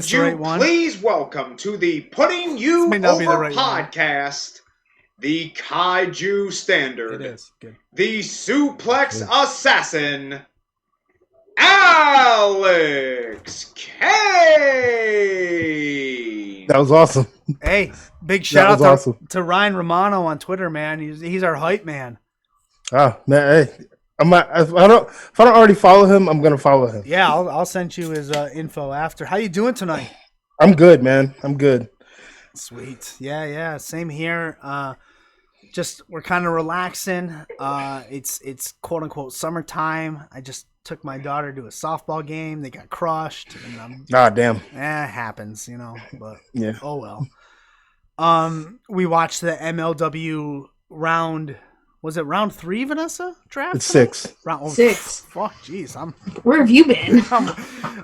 Would you please welcome to the Putting You Over podcast, the Kaiju Standard, the Suplex Assassin, Alex Kane. That was awesome. Hey, big shout out to Ryan Romano on Twitter, man. He's our hype man. Oh man, hey, if I don't already follow him, I'm gonna follow him. Yeah, I'll send you his info after. How you doing tonight? I'm good, man. I'm good. Sweet. Yeah. Same here. Just we're kind of relaxing. It's quote unquote summertime. I just took my daughter to a softball game. They got crushed. And damn. It happens, But yeah. Oh well. We watched the MLW round. Was it round 3, Vanessa? Draft? It's 6. Round 6. Fuck, jeez. Where have you been?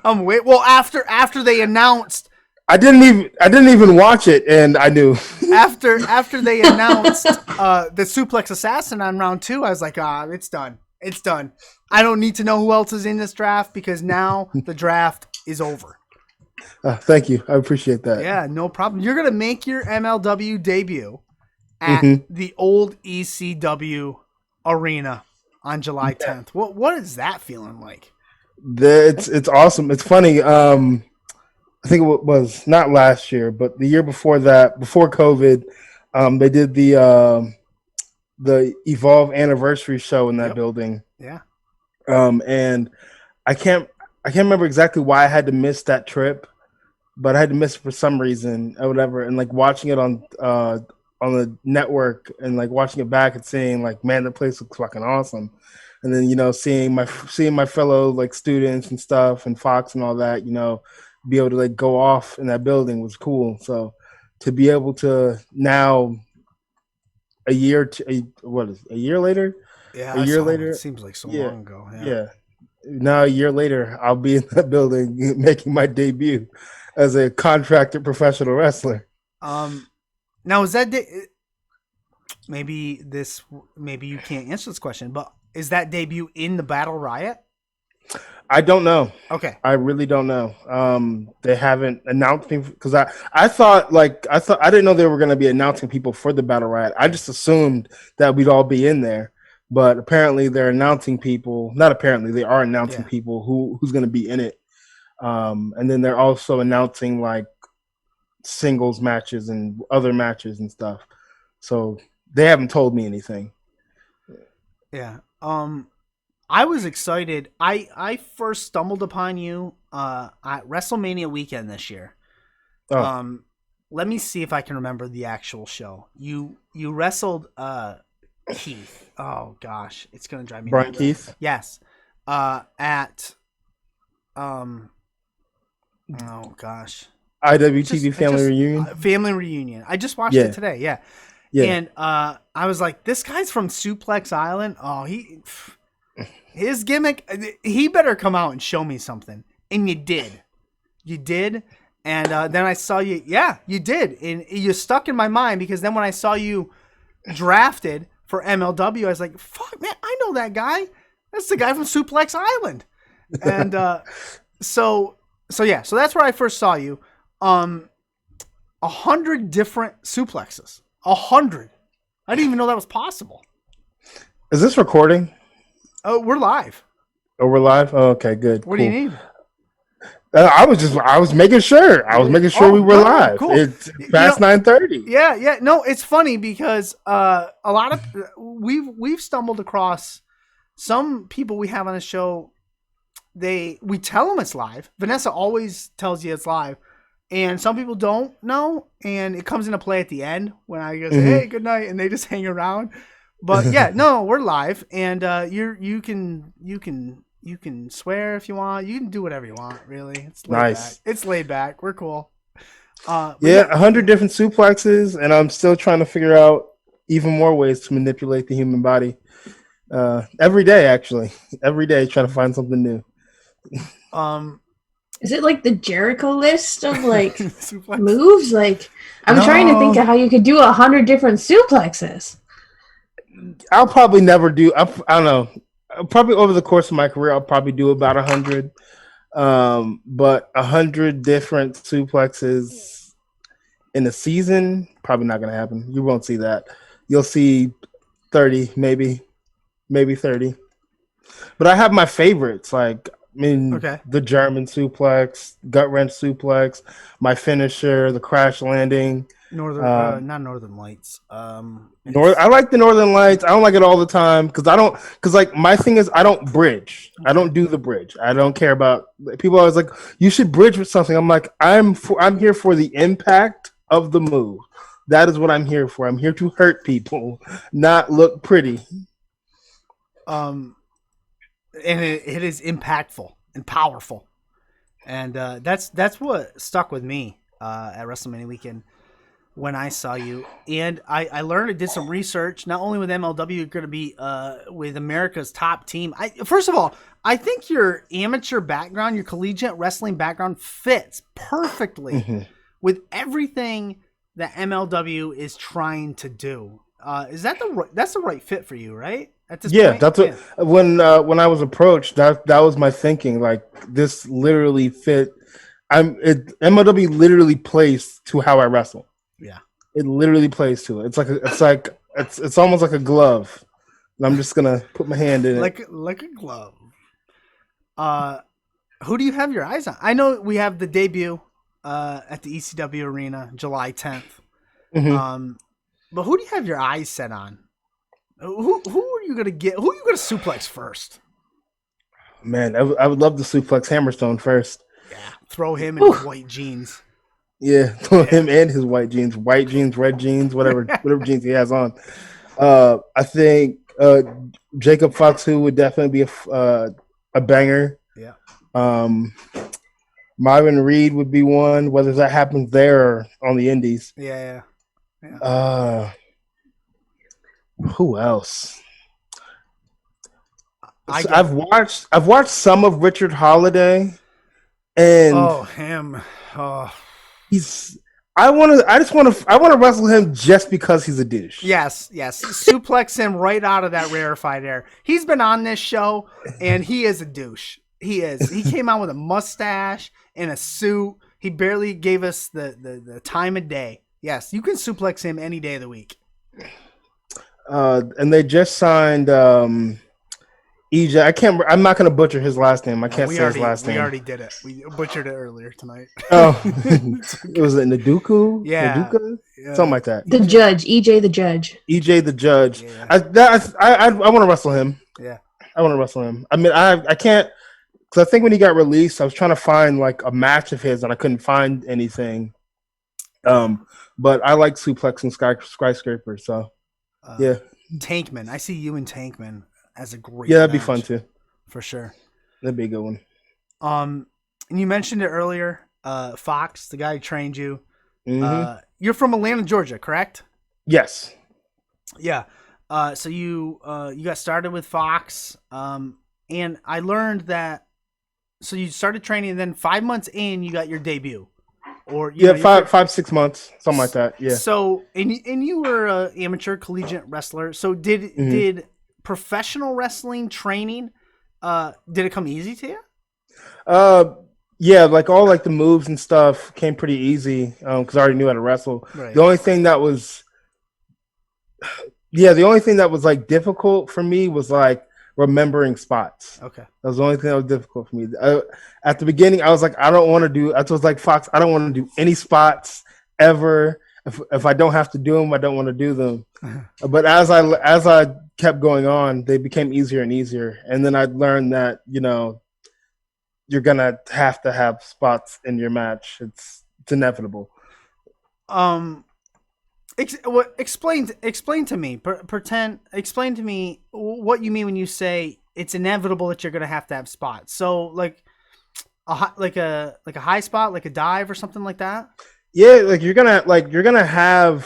I'm wait. Well, after they announced. I didn't even watch it, and I knew. after they announced the Suplex Assassin on round 2, I was like, it's done. It's done. I don't need to know who else is in this draft because now the draft is over. Thank you. I appreciate that. Yeah, no problem. You're gonna make your MLW debut at the old ECW arena on July 10th. What is that feeling like? It's awesome. It's funny. I think it was not last year, but the year before that, before COVID, they did the Evolve anniversary show in that building. Yeah. And I can't remember exactly why I had to miss that trip, but I had to miss it for some reason or whatever. And like watching it on the network and like watching it back and seeing like, man, the place looks fucking awesome. And then, seeing my fellow like students and stuff and Fox and all that, be able to like go off in that building was cool. So to be able to now a year later? Yeah. A year later. It seems like so long ago. Yeah. Now a year later, I'll be in that building making my debut as a contracted professional wrestler. Now is that maybe you can't answer this question, but is that debut in the Battle Riot? I don't know. Okay. I really don't know. They haven't announced me because I didn't know they were going to be announcing people for the Battle Riot. I just assumed that we'd all be in there, but apparently they're announcing people. Not apparently, they are announcing people who's going to be in it. And then they're also announcing like singles matches and other matches and stuff. So they haven't told me anything. Yeah. I was excited. I first stumbled upon you at WrestleMania weekend this year. Oh. Let me see if I can remember the actual show. You wrestled Keith. Oh gosh, it's gonna drive me Brian nuts. Keith? Yes. At oh gosh. IWTV Family Reunion? Family Reunion. I just watched it today, yeah. And I was like, this guy's from Suplex Island. Oh, his gimmick, he better come out and show me something. And you did. And then I saw you. Yeah, you did. And you stuck in my mind because then when I saw you drafted for MLW, I was like, fuck, man, I know that guy. That's the guy from Suplex Island. And so that's where I first saw you. 100 different suplexes. 100. I didn't even know that was possible. Is this recording? Oh, we're live. Oh, we're live? Oh, okay, good. What do you need? I was making sure. We were live. Cool. It's past 9:30. Yeah. No, it's funny because a lot of we've stumbled across some people we have on the show. We tell them it's live. Vanessa always tells you it's live, and some people don't know, and it comes into play at the end when I go, "Hey, good night," and they just hang around. But yeah, no, we're live, and you can swear if you want. You can do whatever you want. Really, it's laid back. It's laid back. We're cool. 100 different suplexes, and I'm still trying to figure out even more ways to manipulate the human body. Every day, actually, trying to find something new. Is it like the Jericho list of like moves? Like I'm trying to think of how you could do 100 different suplexes. I'll probably never do. I don't know. Probably over the course of my career, I'll probably do about 100. But 100 different suplexes in a season, probably not going to happen. You won't see that. You'll see 30, maybe 30. But I have my favorites, like the German suplex, gut wrench suplex, my finisher, the crash landing. Not Northern Lights. I like the Northern Lights. I don't like it all the time because like my thing is I don't bridge. I don't do the bridge. I don't care about people are always like you should bridge with something. I'm like I'm here for the impact of the move. That is what I'm here for. I'm here to hurt people, not look pretty. And it is impactful and powerful, and that's what stuck with me at WrestleMania weekend when I saw you. And I learned, I did some research. Not only with MLW, you're going to be with America's top team. First of all, I think your amateur background, your collegiate wrestling background, fits perfectly with everything that MLW is trying to do. Is that that's the right fit for you, right? At this point? That's what when I was approached, that was my thinking. Like this literally fit. MLW literally plays to how I wrestle. Yeah, it literally plays to it. It's almost like a glove. And I'm just gonna put my hand in it like a glove. Who do you have your eyes on? I know we have the debut at the ECW arena, July 10th. But who do you have your eyes set on? Who are you gonna get? Who are you gonna suplex first? Man, I would love to suplex Hammerstone first. Yeah, throw him in his white jeans. Yeah, throw him and his white jeans, red jeans, whatever jeans he has on. I think Jacob Fox-Hu would definitely be a banger. Yeah. Myron Reed would be one, whether that happens there or on the Indies. Yeah. Who else? I've watched some of Richard Holiday, and him. Oh, I want to wrestle him just because he's a douche. Yes. Suplex him right out of that rarefied air. He's been on this show, and he is a douche. He is. He came out with a mustache and a suit. He barely gave us the time of day. Yes, you can suplex him any day of the week. And they just signed EJ. I'm not going to butcher his last name. I can't say his last name. We already did it. We butchered it earlier tonight. Oh, it was Naduku? Yeah. Something like that. The Judge, EJ the Judge. EJ the Judge. Yeah. I want to wrestle him. Yeah. I want to wrestle him. I mean, I can't, because I think when he got released, I was trying to find like a match of his, and I couldn't find anything. But I like suplexing skyscrapers, so yeah. Tankman. I see you and Tankman as a great that'd be match, fun too. for sure. That'd be a good one. And you mentioned it earlier, Fox, the guy who trained you. You're from Atlanta, Georgia, correct? Yes. Yeah. So you got started with Fox, and I learned that. So you started training, and then 5 months in, you got your debut. Or 5-6 months, something like that. Yeah. So and you were an amateur collegiate wrestler. So did professional wrestling training did it come easy to you? Yeah, like all like the moves and stuff came pretty easy because I already knew how to wrestle. Right. The only thing that was like difficult for me was like remembering spots. Okay. That was the only thing that was difficult for me. At the beginning, I was like, I was like, Fox, I don't want to do any spots ever. If I don't have to do them, I don't want to do them. But as I kept going on, they became easier and easier. And then I learned that, you're going to have spots in your match. It's inevitable. Explain to me. Explain to me what you mean when you say it's inevitable that you're going to have spots. So like a high spot, like a dive or something like that. Yeah, like you're gonna have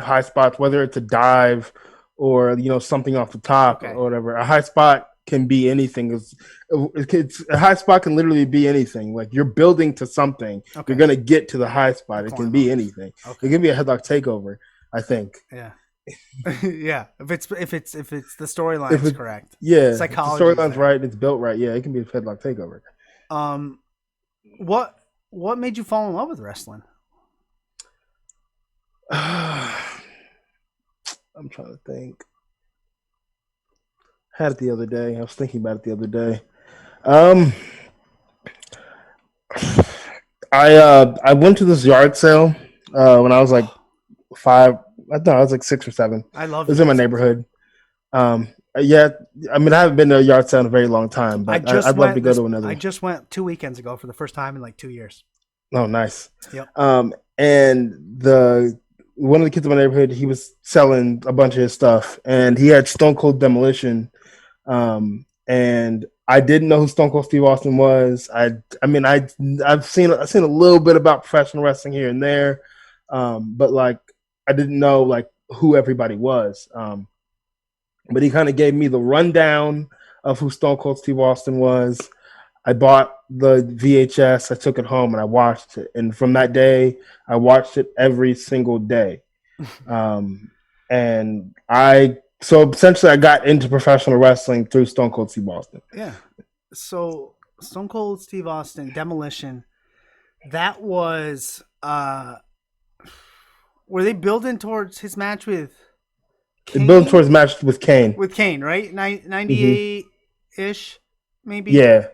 high spots, whether it's a dive or something off the top or whatever. A high spot can be anything. It's a high spot can literally be anything. Like you're building to something. Okay. You're gonna get to the high spot. It can be anything. Okay. It can be a headlock takeover, I think. Yeah. Yeah. If it's the storyline is correct. Yeah. Psychology. The storyline's right, it's built right. Yeah, it can be a headlock takeover. What made you fall in love with wrestling? I'm trying to think. Had it the other day. I was thinking about it the other day. I went to this yard sale when I was like 5. I thought I was like 6 or 7. I love it. Was in my neighborhood. Yeah, I mean I haven't been to a yard sale in a very long time, but I'd love to go to another. I just went 2 weekends ago for the first time in like 2 years. Oh, nice. Yep. And one of the kids in my neighborhood, he was selling a bunch of his stuff, and he had Stone Cold Demolition. And I didn't know who Stone Cold Steve Austin was. I've seen a little bit about professional wrestling here and there, but like I didn't know like who everybody was. But he kind of gave me the rundown of who Stone Cold Steve Austin was. I bought the VHS, I took it home, and I watched it. And from that day, I watched it every single day. So essentially, I got into professional wrestling through Stone Cold Steve Austin. Yeah. So Stone Cold Steve Austin, Demolition, that was, were they building towards his match with Kane? Building towards match with Kane. With Kane, right? 98-ish, maybe? Yeah.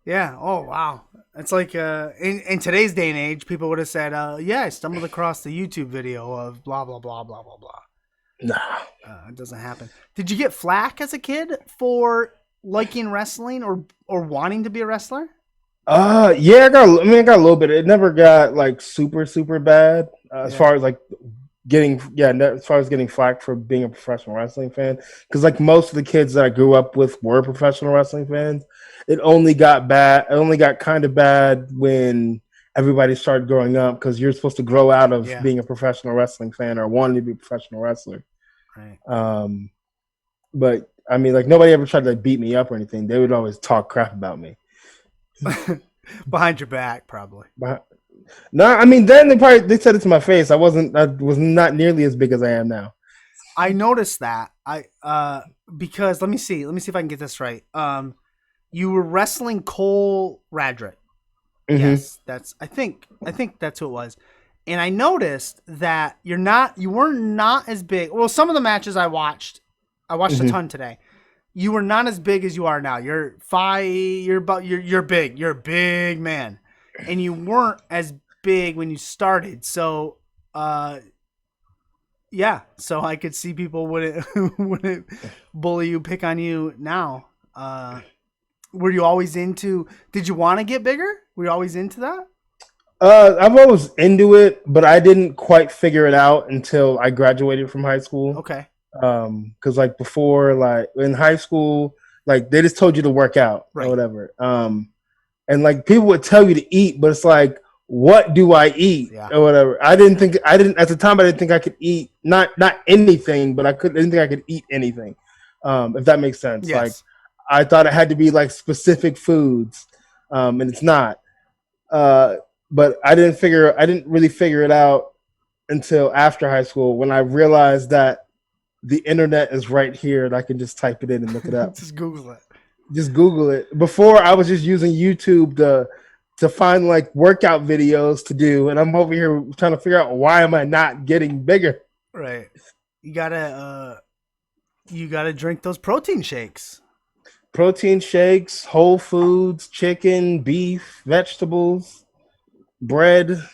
Yeah. Oh, wow. It's like in today's day and age, people would have said, I stumbled across the YouTube video of blah, blah, blah, blah, blah, blah. Nah. It doesn't happen. Did you get flack as a kid for liking wrestling or wanting to be a wrestler? Yeah, I got a little bit. It never got like super, super bad as far as like getting flack for being a professional wrestling fan. Because like most of the kids that I grew up with were professional wrestling fans. It only got kind of bad when everybody started growing up, because you're supposed to grow out of being a professional wrestling fan or wanting to be a professional wrestler. Right. But I mean, like nobody ever tried to beat me up or anything. They would always talk crap about me behind your back, probably. No, I mean then they said it to my face. I was not nearly as big as I am now. I noticed that. Because let me see if I can get this right. You were wrestling Cole Radrick. Mm-hmm. Yes, I think that's who it was. And I noticed that you were not as big. Well, some of the matches I watched a ton today. You were not as big as you are now. You're big. You're a big man. And you weren't as big when you started. So so I could see people wouldn't bully you, pick on you now. Were you always did you want to get bigger? Were you always into that? I'm always into it, but I didn't quite figure it out until I graduated from high school. Okay. Because like before, like in high school, like they just told you to work out or whatever. And like people would tell you to eat, but it's like, what do I eat or whatever? I didn't think I could eat not anything, but didn't think I could eat anything. If that makes sense. Yes. Like I thought it had to be like specific foods, and it's not. But I didn't really figure it out until after high school, when I realized that the internet is right here and I can just type it in and look it up. Just Google it. Before I was just using YouTube to find like workout videos to do, and I'm over here trying to figure out why am I not getting bigger. Right. You gotta drink those protein shakes. Protein shakes, whole foods, chicken, beef, vegetables, bread,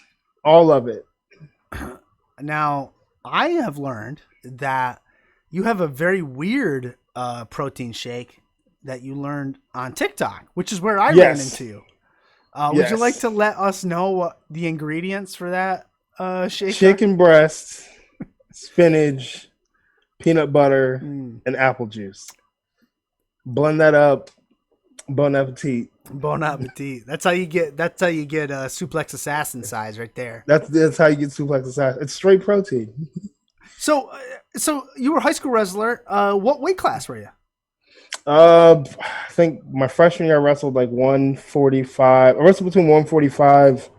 all of it. Now, I have learned that you have a very weird protein shake that you learned on TikTok, which is where I ran into you. Would you like to let us know what the ingredients for that shake Chicken breast, spinach, peanut butter, and apple juice. Blend that up. Bon appetit. Bon appetit. That's how you get Suplex Assassin size right there. That's how you get Suplex Assassin. It's straight protein. So you were a high school wrestler. What weight class were you? I think my freshman year I wrestled like 145. I wrestled between 145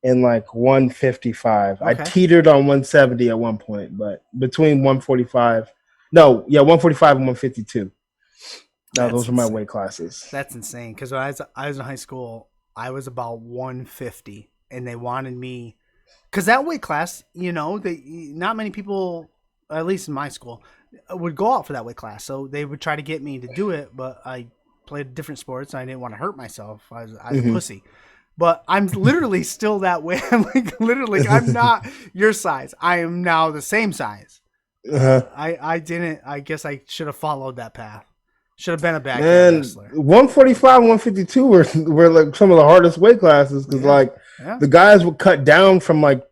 and like 155. Okay. I teetered on 170 at one point, but between 145 and 152. No, those are my weight classes. That's insane. Because when I was in high school, I was about 150, and they wanted me, because that weight class, not many people, at least in my school, would go out for that weight class. So they would try to get me to do it, but I played different sports. And I didn't want to hurt myself. I was a pussy. But I'm literally still that way. I'm I'm not your size. I am now the same size. I guess I should have followed that path. Should have been a backyard wrestler. 145, 152 were like some of the hardest weight classes because the guys would cut down from like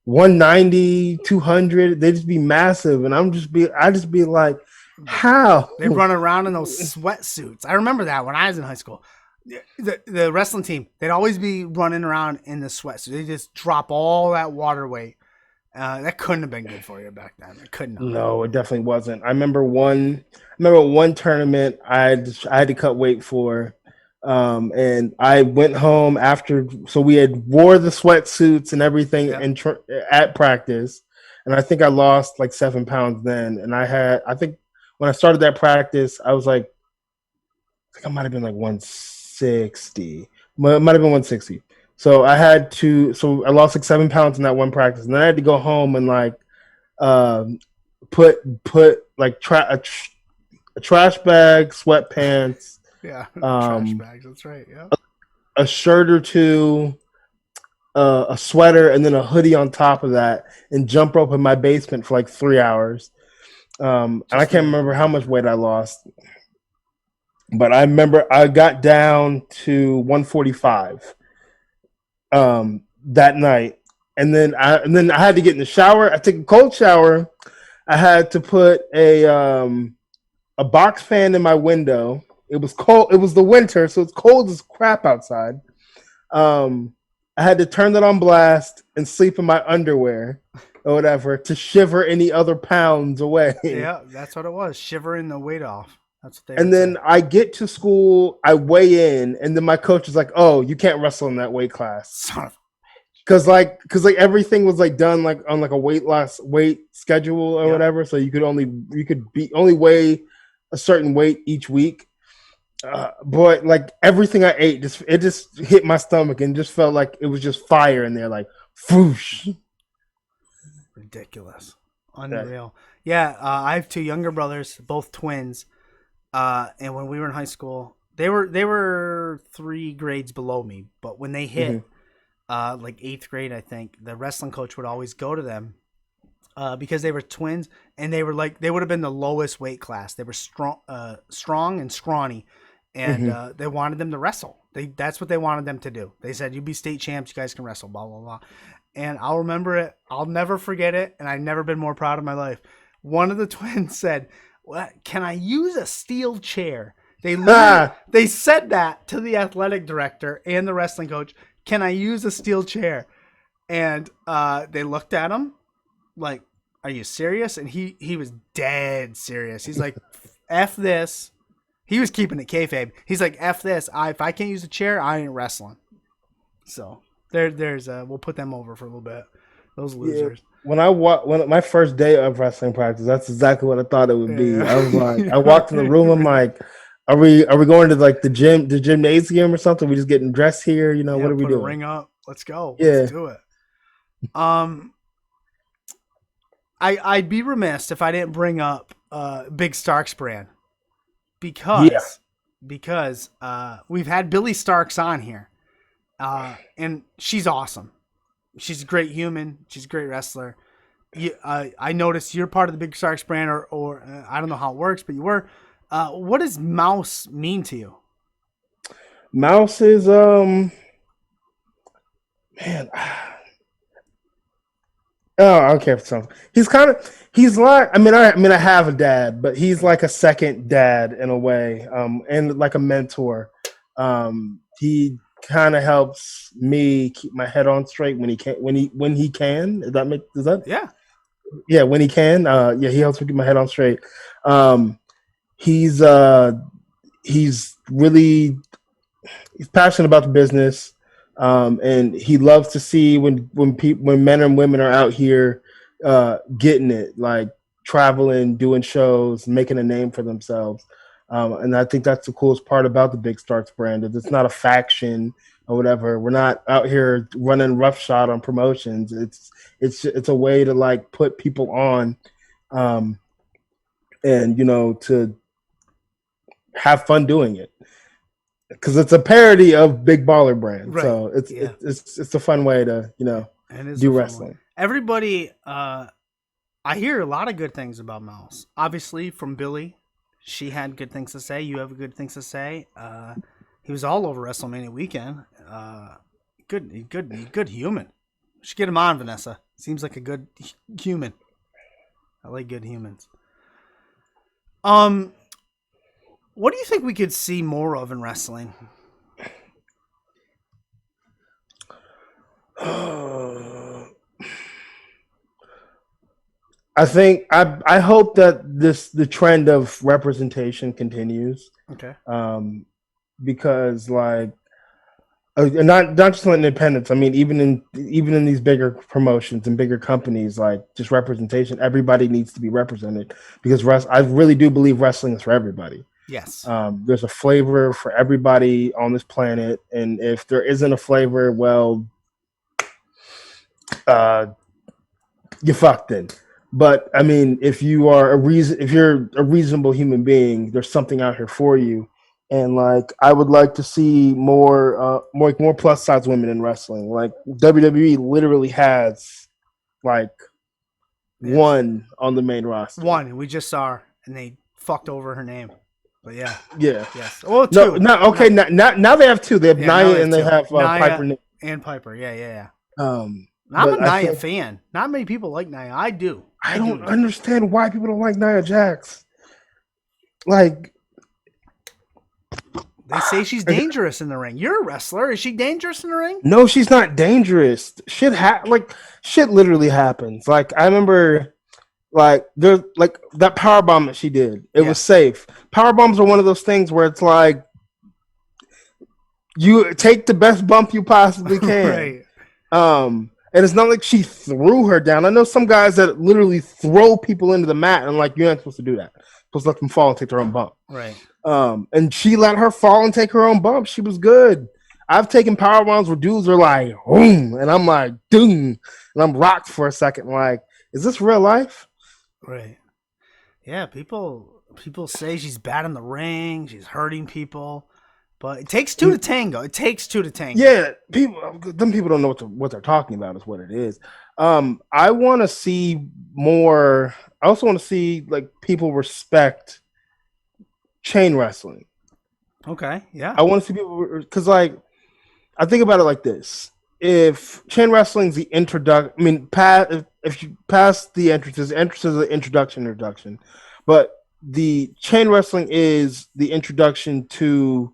190, 200. They'd just be massive, and I just be like, how? They run around in those sweatsuits. I remember that when I was in high school. The wrestling team, they'd always be running around in the sweatsuit. They just drop all that water weight. That couldn't have been good for you back then. It couldn't have. No, it definitely wasn't. I remember one tournament I had to cut weight for, and I went home after. So we had wore the sweatsuits and everything at practice, and I think I lost like 7 pounds then. And I think when I started that practice, I was like, I think I might have been like 160. It might have been 160. So I lost like 7 pounds in that one practice, and then I had to go home and like put like a trash bag, sweatpants, trash bags. That's right. Yeah, a shirt or two, a sweater, and then a hoodie on top of that, and jump rope in my basement for like 3 hours. And I can't remember how much weight I lost, but I remember I got down to 145. That night, and then I had to get in the shower. I took a cold shower. I had to put a box fan in my window. It was cold. It was the winter, so it's cold as crap outside. I had to turn that on blast and sleep in my underwear or whatever to shiver any other pounds away. Yeah, that's what it was. Shivering the weight off. That's what then say. I get to school, I weigh in, and then my coach is like, "Oh, you can't wrestle in that weight class." Son of a bitch. Because everything was like done like on like a weight schedule or whatever, so you could only weigh a certain weight each week. But like everything I ate just hit my stomach and just felt like it was just fire in there, like whoosh. Ridiculous, unreal. Yeah, I have 2 younger brothers, both twins. And when we were in high school, they were 3 grades below me. But when they hit like 8th grade, I think the wrestling coach would always go to them because they were twins, and they would have been the lowest weight class. They were strong and scrawny, and they wanted them to wrestle. That's what they wanted them to do. They said, "You be state champs, you guys can wrestle." Blah blah blah. And I'll remember it. I'll never forget it. And I've never been more proud of my life. One of the twins said, "Can I use a steel chair?" They said that to the athletic director and the wrestling coach. "Can I use a steel chair?" And they looked at him like, "Are you serious?" And he was dead serious. He's like, "F this." He was keeping it kayfabe. He's like, "F this. If I can't use a chair, I ain't wrestling." So there's we'll put them over for a little bit. Those losers. Yeah. When my first day of wrestling practice, that's exactly what I thought it would be. I was like, I walked in the room. I'm like, are we going to like the gymnasium or something? We just getting dressed here? What are we doing? Ring up. Let's go. Yeah. Let's do it. I'd be remiss if I didn't bring up Big Starks brand because we've had Billy Starks on here, and she's awesome. She's a great human. She's a great wrestler. I noticed you're part of the Big Starks brand, or I don't know how it works, but you were. What does Mouse mean to you? Mouse is man. Oh, I don't care for something. He's like, I have a dad, but he's like a second dad in a way, and like a mentor. He kind of helps me keep my head on straight when he can. Does that? Yeah. Yeah, when he can. He helps me keep my head on straight. He's passionate about the business. And he loves to see when men and women are out here getting it, like traveling, doing shows, making a name for themselves. And I think that's the coolest part about the Big Starts brand. Is it's not a faction or whatever. We're not out here running roughshod on promotions. It's a way to like put people on, and to have fun doing it. Because it's a parody of Big Baller Brand, right. So it's a fun way to do wrestling. Everybody, I hear a lot of good things about Mouse. Obviously, from Billy, she had good things to say. You have good things to say. He was all over WrestleMania weekend. Good human. We should get him on, Vanessa. Seems like a good human. I like good humans. What do you think we could see more of in wrestling? I think I hope that the trend of representation continues. Okay. Because like not just in independents. I mean, even in these bigger promotions and bigger companies, like just representation. Everybody needs to be represented because I really do believe wrestling is for everybody. Yes. There's a flavor for everybody on this planet, and if there isn't a flavor, well, you're fucked in. But I mean, if you're a reasonable human being, there's something out here for you. And like, I would like to see more plus size women in wrestling. Like WWE literally has like one on the main roster. One, we just saw her, and they fucked over her name. But yeah. Yes. Oh, two. Now they have two. They have Nia and they have Piper. And Piper. Yeah. I'm a Nia fan. Not many people like Nia. I do. I don't understand why people don't like Nia Jax. Like, they say she's dangerous in the ring. You're a wrestler. Is she dangerous in the ring? No, she's not dangerous. Shit literally happens. Like, I remember, like, there's like that powerbomb that she did. It was safe. Powerbombs are one of those things where it's like you take the best bump you possibly can. Right. And it's not like she threw her down. I know some guys that literally throw people into the mat, and like, you're not supposed to do that. You're supposed to let them fall and take their own bump. Right. And she let her fall and take her own bump. She was good. I've taken power bombs where dudes are like, boom, and I'm like, doom, and I'm rocked for a second. Like, is this real life? Right. Yeah. People say she's bad in the ring. She's hurting people. But it takes two to tango. Yeah, people don't know what they're talking about is what it is. I want to see more. I also want to see like people respect chain wrestling. Okay, yeah. I want to see people because like I think about it like this: if chain wrestling's the introduction, I mean, if you pass the entrances are the introduction, but the chain wrestling is the introduction to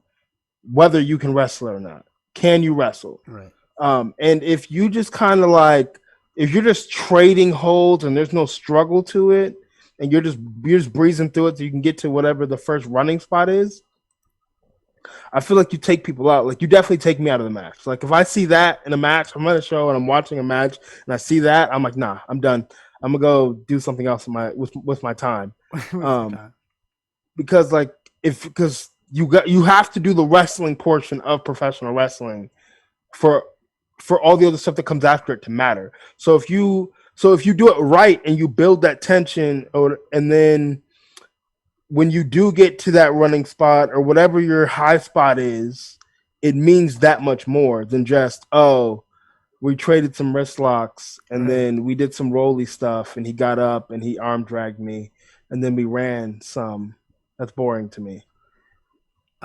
whether you can wrestle or not. Can you wrestle? Right. And if you just kind of like, if you're just trading holds and there's no struggle to it, and you're just breezing through it so you can get to whatever the first running spot is, I feel like you take people out. Like, you definitely take me out of the match. Like, if I see that in a match, I'm at a show and I'm watching a match and I see that, I'm like, nah, I'm done. I'm gonna go do something else with my time. Because like because you have to do the wrestling portion of professional wrestling for all the other stuff that comes after it to matter. So if you do it right and you build that tension, and then when you do get to that running spot or whatever your high spot is, it means that much more than just, oh, we traded some wrist locks and then we did some rolly stuff and he got up and he arm dragged me and then we ran some. That's boring to me.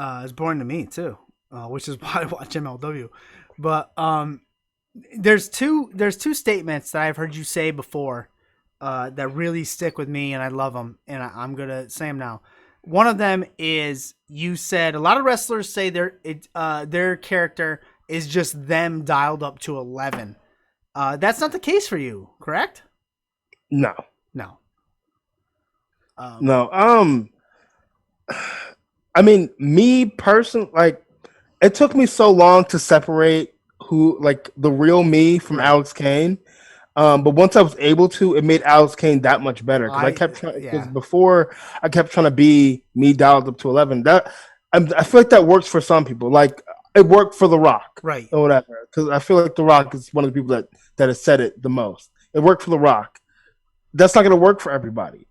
It's boring to me too, which is why I watch MLW. But there's two statements that I've heard you say before that really stick with me, and I love them, and I'm gonna say them now. One of them is you said a lot of wrestlers say their character is just them dialed up to 11. That's not the case for you, correct? No. I mean, me personally, like, it took me so long to separate who, like, the real me from Alex Kane. But once I was able to, it made Alex Kane that much better because I kept trying. Because before I kept trying to be me dialed up to 11. I feel like that works for some people. Like it worked for The Rock, right, or whatever. Because I feel like The Rock is one of the people that has said it the most. It worked for The Rock. That's not going to work for everybody.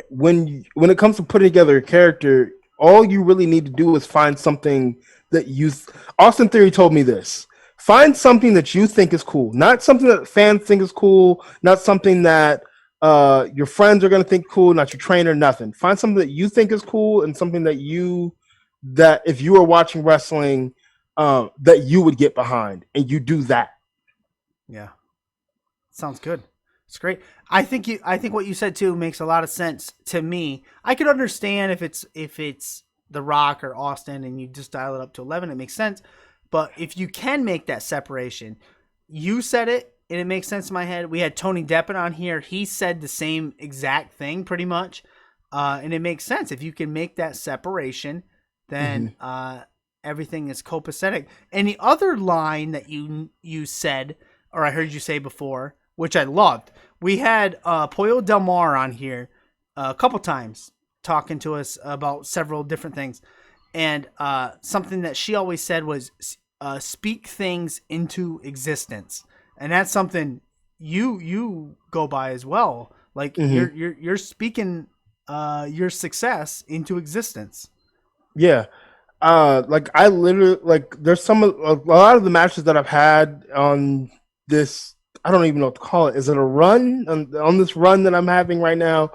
When it comes to putting together a character, all you really need to do is find something that you. Austin Theory told me this. Find something that you think is cool, not something that fans think is cool, not something that your friends are going to think cool, not your trainer, nothing. Find something that you think is cool and something that if you were watching wrestling, that you would get behind, and you do that. Yeah, sounds good. It's great. I think what you said too makes a lot of sense to me. I could understand if it's The Rock or Austin and you just dial it up to 11, it makes sense. But if you can make that separation, you said it, and it makes sense in my head. We had Tony Deppen on here. He said the same exact thing pretty much. And it makes sense. If you can make that separation, then everything is copacetic. And the other line that you said, or I heard you say before, which I loved, we had Pollo Del Mar on here a couple times talking to us about several different things. And something that she always said was speak things into existence. And that's something you go by as well. Like you're speaking your success into existence. Yeah. Like I literally, like there's a lot of the matches that I've had on this, I don't even know what to call it. Is it a run on this run that I'm having right now?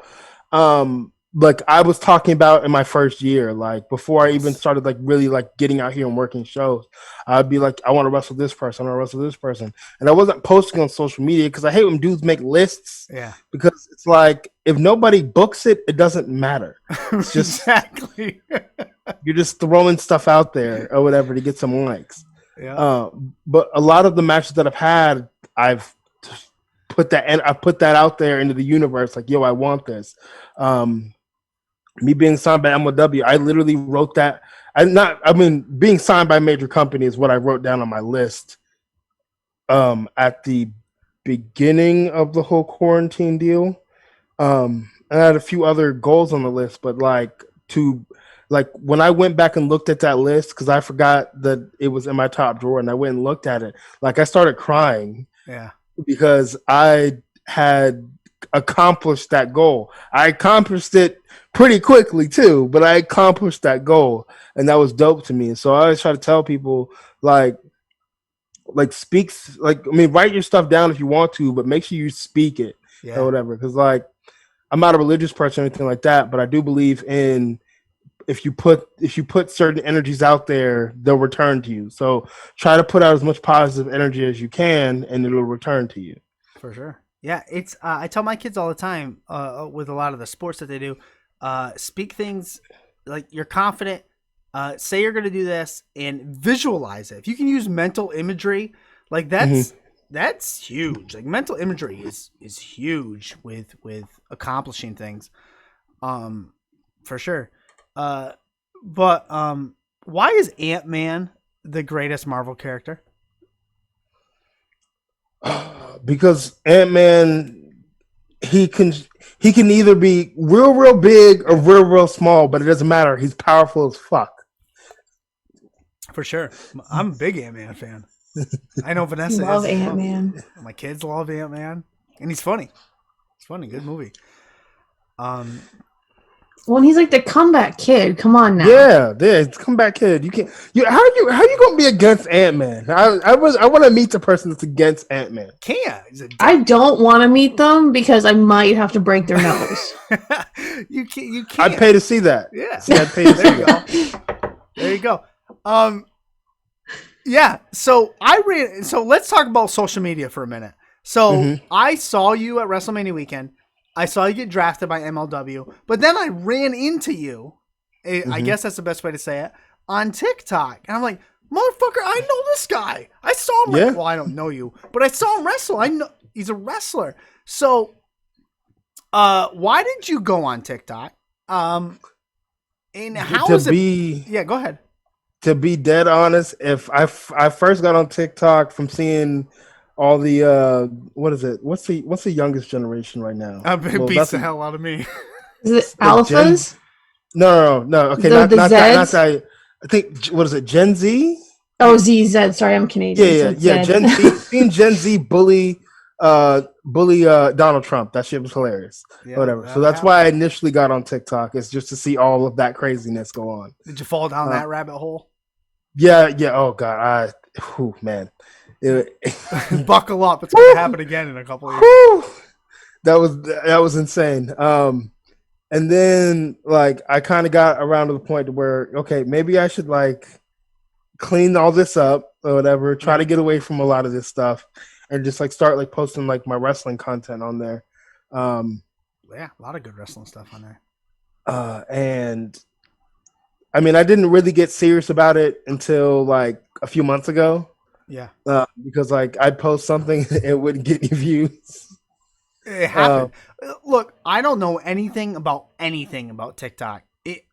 Like I was talking about in my first year, like before I even started like really like getting out here and working shows, I'd be like, I want to wrestle this person, I want to wrestle this person. And I wasn't posting on social media because I hate when dudes make lists. Yeah. Because it's like, if nobody books it, it doesn't matter. It's just exactly. You're just throwing stuff out there or whatever to get some likes. Yeah. But a lot of the matches that I've had, I've put that out there into the universe. Like, yo, I want this. Me being signed by MLW, I literally wrote that. Being signed by a major company is what I wrote down on my list at the beginning of the whole quarantine deal. I had a few other goals on the list, but when I went back and looked at that list, because I forgot that it was in my top drawer, and I went and looked at it, like I started crying. Yeah. Because I had accomplished that goal. I accomplished it pretty quickly too, but I accomplished that goal, and that was dope to me. So I always try to tell people write your stuff down if you want to, but make sure you speak it or whatever. Because like I'm not a religious person or anything like that, but I do believe in if you put certain energies out there, they'll return to you. So try to put out as much positive energy as you can, and it'll return to you. For sure. Yeah, it's I tell my kids all the time with a lot of the sports that they do, speak things like you're confident, say you're going to do this, and visualize it. If you can use mental imagery, like that's huge. Like mental imagery is huge with accomplishing things, for sure. But why is Ant-Man the greatest Marvel character? Because Ant-Man, he can either be real big or real small, but it doesn't matter. He's powerful as fuck. For sure. I'm a big Ant-Man fan. I know Vanessa love Ant-Man. My kids love Ant-Man. And he's funny. It's funny. Good movie. Well, he's like the comeback kid. Come on now. Yeah, it's comeback kid. You can't. How you gonna be against Ant-Man? I want to meet the person that's against Ant-Man. I don't want to meet them because I might have to break their nose. You can't. I'd pay to see that. Yeah. See, I'd pay to see that. There you go. Yeah. So let's talk about social media for a minute. So I saw you at WrestleMania weekend. I saw you get drafted by MLW, but then I ran into you. I guess that's the best way to say it, on TikTok. And I'm like, motherfucker, I know this guy. I saw him. Well, I don't know you, but I saw him wrestle. I know he's a wrestler. So, why did you go on TikTok? And how is it? Yeah, go ahead. To be dead honest, if I first got on TikTok from seeing all the what is it? What's the youngest generation right now? Beats the hell out of me. Is it alphas? No. Okay, not Zeds? that. I think what is it? Gen Z? Oh, Z. Sorry, I'm Canadian. Yeah. Gen Z. Seeing Gen Z bully Donald Trump. That shit was hilarious. Yeah, whatever. So that's why I initially got on TikTok. It's just to see all of that craziness go on. Did you fall down that rabbit hole? Yeah. Oh god, man. Buckle up. It's going to happen again in a couple of years. That was insane. And then like I kind of got around to the point to where, okay, maybe I should like clean all this up or whatever, try to get away from a lot of this stuff and just like start like posting like my wrestling content on there. Yeah, a lot of good wrestling stuff on there. And I mean, I didn't really get serious about it until like a few months ago. Yeah. Because like I'd post something, it wouldn't get any views. It happened. Look, I don't know anything about TikTok.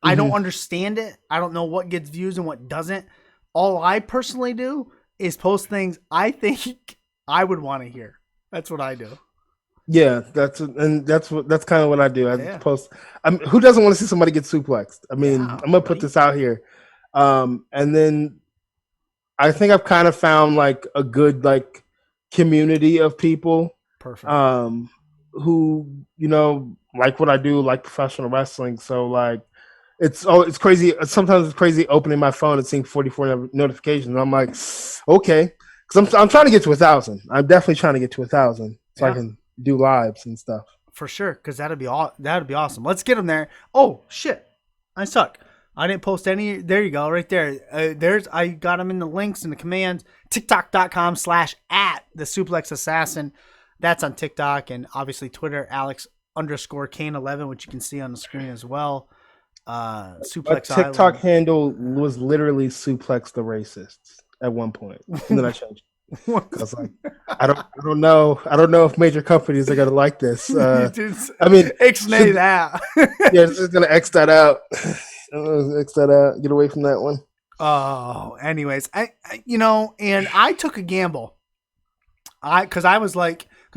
I don't understand it. I don't know what gets views and what doesn't. All I personally do is post things I think I would want to hear. That's what I do. Yeah, that's kind of what I do. I post. Who doesn't want to see somebody get suplexed? I mean, I'm gonna put this out here, and then I think I've kind of found like a good like community of people. Perfect. Who like what I do, like professional wrestling. So like, it's crazy. Sometimes it's crazy opening my phone and seeing 44 notifications. I'm like, okay, because I'm trying to get to 1,000. I'm definitely trying to get to 1,000 so I can do lives and stuff. For sure, because that'd be awesome. Let's get them there. Oh shit, I suck. I didn't post any. There you go, right there. I got them in the links and the commands. TikTok.com/@the-Suplex-Assassin. That's on TikTok and obviously Twitter, Alex_Kane11, which you can see on the screen as well. Suplex My TikTok handle was literally Suplex the Racists at one point, and then I changed. I was like, I don't know if major companies are gonna like this. I mean, ixnay that. Yeah, just gonna X that out. X that out. Get away from that one. Oh, anyways, I and I took a gamble. Because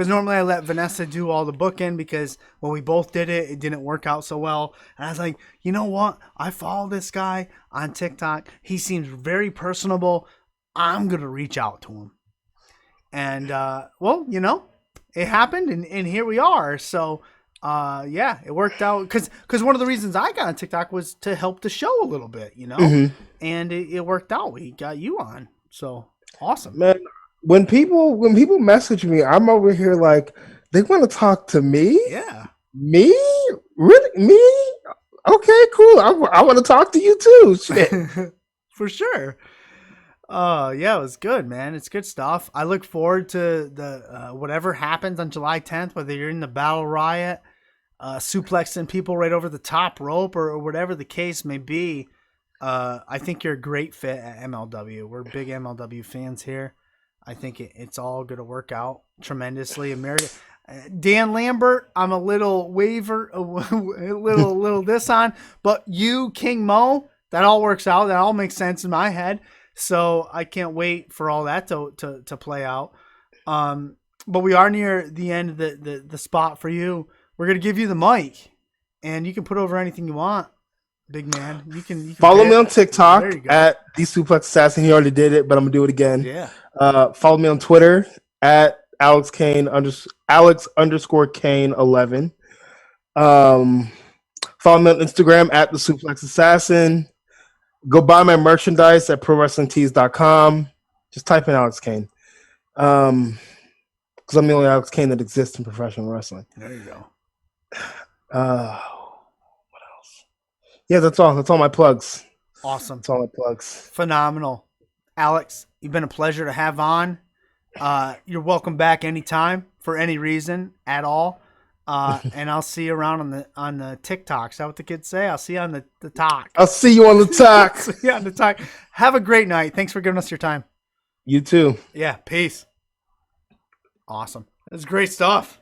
normally I let Vanessa do all the booking because when we both did it, it didn't work out so well. And I was like, you know what? I follow this guy on TikTok. He seems very personable. I'm going to reach out to him. And, it happened and here we are. So, it worked out. Because one of the reasons I got on TikTok was to help the show a little bit, and it worked out. We got you on. So, awesome. Man. When people message me, I'm over here like, they want to talk to me? Yeah. Me? Really? Me? Okay, cool. I want to talk to you too. Shit. For sure. Yeah, it was good, man. It's good stuff. I look forward to the whatever happens on July 10th, whether you're in the Battle Riot, suplexing people right over the top rope or whatever the case may be. I think you're a great fit at MLW. We're big MLW fans here. I think it's all going to work out tremendously. Dan Lambert, I'm a little little this on, but you, King Mo, that all works out. That all makes sense in my head. So I can't wait for all that to play out. But we are near the end of the spot for you. We're going to give you the mic, and you can put over anything you want. Big man, you can follow me on TikTok at the Suplex Assassin. He already did it, but I'm gonna do it again. Yeah. Follow me on Twitter at Alex_Kane11. Follow me on Instagram at the Suplex Assassin. Go buy my merchandise at ProWrestlingTees.com. Just type in Alex Kane. Because I'm the only Alex Kane that exists in professional wrestling. There you go. Yeah, that's all. That's all my plugs. Awesome. That's all my plugs. Phenomenal. Alex, you've been a pleasure to have on. You're welcome back anytime for any reason at all. And I'll see you around on the TikTok. Is that what the kids say? I'll see you on the talk. I'll see you on the talk. See you on the talk. Have a great night. Thanks for giving us your time. You too. Yeah, peace. Awesome. That's great stuff.